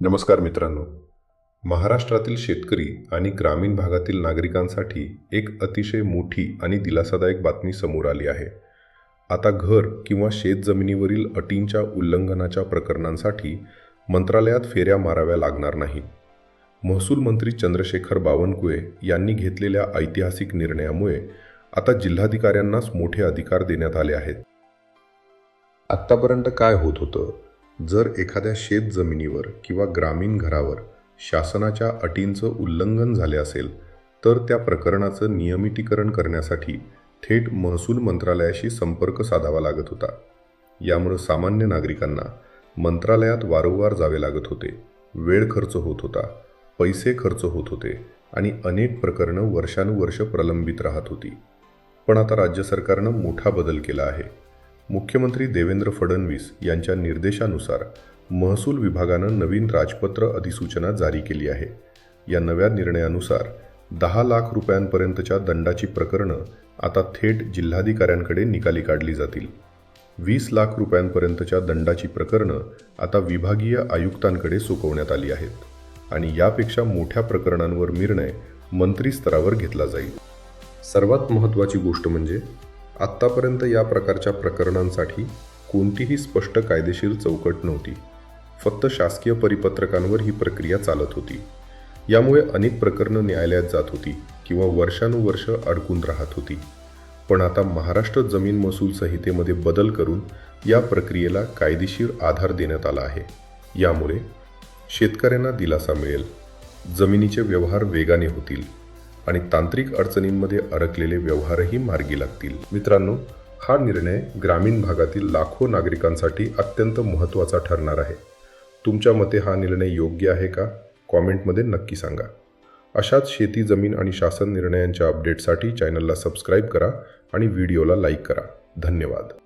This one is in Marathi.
नमस्कार मित्रांनो. महाराष्ट्रातील शेतकरी आणि ग्रामीण भागातील नागरिकांसाठी एक अतिशय मोठी आणि दिलासादायक बातमी समोर आली आहे. आता घर किंवा शेतजमिनीवरील अटींच्या उल्लंघनाच्या प्रकरणांसाठी मंत्रालयात फेऱ्या माराव्या लागणार नाहीत. महसूल मंत्री चंद्रशेखर बावनकुळे यांनी घेतलेल्या ऐतिहासिक निर्णयामुळे आता जिल्हाधिकाऱ्यांनाच मोठे अधिकार देण्यात आले आहेत. आत्तापर्यंत काय होत होतं? जर एखाद्या शेतजमिनीवर किंवा ग्रामीण घरावर शासनाच्या अटींचं उल्लंघन झाले असेल तर त्या प्रकरणाचं नियमितीकरण करण्यासाठी थेट महसूल मंत्रालयाशी संपर्क साधावा लागत होता. यामुळे सामान्य नागरिकांना मंत्रालयात वारंवार जावे लागत होते, वेळ खर्च होत होता, पैसे खर्च होत होते आणि अनेक प्रकरणं वर्षानुवर्ष प्रलंबित राहत होती. पण आता राज्य सरकारनं मोठा बदल केला आहे. मुख्यमंत्री देवेंद्र फडणवीस यांच्या निर्देशानुसार महसूल विभागानं नवीन राजपत्र अधिसूचना जारी केली आहे. या नव्या निर्णयानुसार 10 लाख रुपयांपर्यंतच्या दंडाची प्रकरणं आता थेट जिल्हाधिकाऱ्यांकडे निकाली काढली जातील. 20 लाख रुपयांपर्यंतच्या दंडाची प्रकरणं आता विभागीय आयुक्तांकडे सोपवण्यात आली आहेत आणि यापेक्षा मोठ्या प्रकरणांवर निर्णय मंत्री स्तरावर घेतला जाईल. सर्वात महत्त्वाची गोष्ट म्हणजे आत्तापर्यंत या प्रकारच्या प्रकरणांसाठी कोणतीही स्पष्ट कायदेशीर चौकट नव्हती. फक्त शासकीय परिपत्रकांवर ही प्रक्रिया चालत होती. यामुळे अनेक प्रकरणं न्यायालयात जात होती किंवा वर्षानुवर्ष अडकून राहत होती. पण आता महाराष्ट्र जमीन महसूल संहितेमध्ये बदल करून या प्रक्रियेला कायदेशीर आधार देण्यात आला आहे. यामुळे शेतकऱ्यांना दिलासा मिळेल, जमिनीचे व्यवहार वेगाने होतील आणि तांत्रिक अडचणींमध्ये अडकलेले व्यवहारही मार्गी लागतील. मित्रांनो, हा निर्णय ग्रामीण भागातील लाखो नागरिकांसाठी अत्यंत महत्त्वाचा ठरणार आहे. तुमच्या मते हा निर्णय योग्य आहे का? कॉमेंटमध्ये नक्की सांगा. अशाच शेती, जमीन आणि शासन निर्णयांच्या अपडेटसाठी चॅनलला सबस्क्राईब करा आणि व्हिडिओला लाईक करा. धन्यवाद.